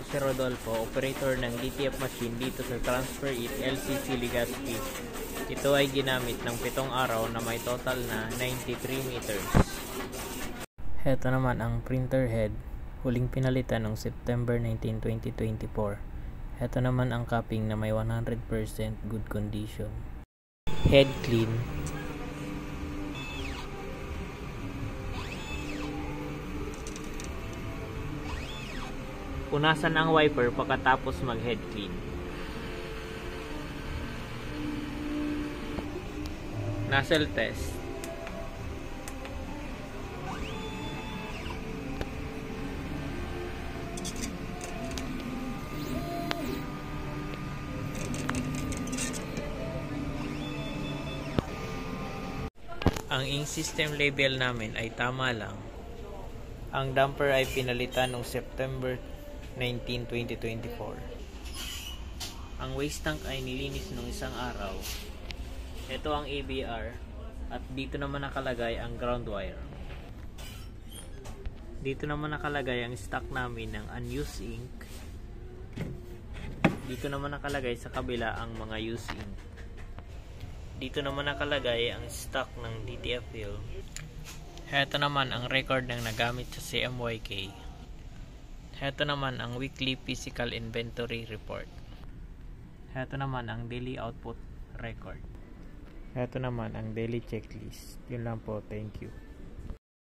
si Rodolfo, operator ng DTF machine dito sa Transfer It LCC Legazpi. Ito ay ginamit ng 7 araw na may total na 93 meters. Heto naman ang printer head, huling pinalitan noong September 19, 2024. Heto naman ang capping na may 100% good condition. Head clean. Punasan ang wiper pagkatapos mag-head clean. Nozzle test. Ang ink system label namin ay tama lang. Ang damper ay pinalitan noong September 19, 2024. Ang waste tank ay nilinis nung isang araw. Ito ang ABR at dito naman nakalagay ang ground wire. Dito naman nakalagay ang stock namin ng unused ink. Dito naman nakalagay sa kabila ang mga used ink. Dito naman nakalagay ang stock ng DTF film. Ito naman ang record ng nagamit sa CMYK. Ito naman ang weekly physical inventory report. Ito naman ang daily output record. Ito naman ang daily checklist. Yun lang po. Thank you.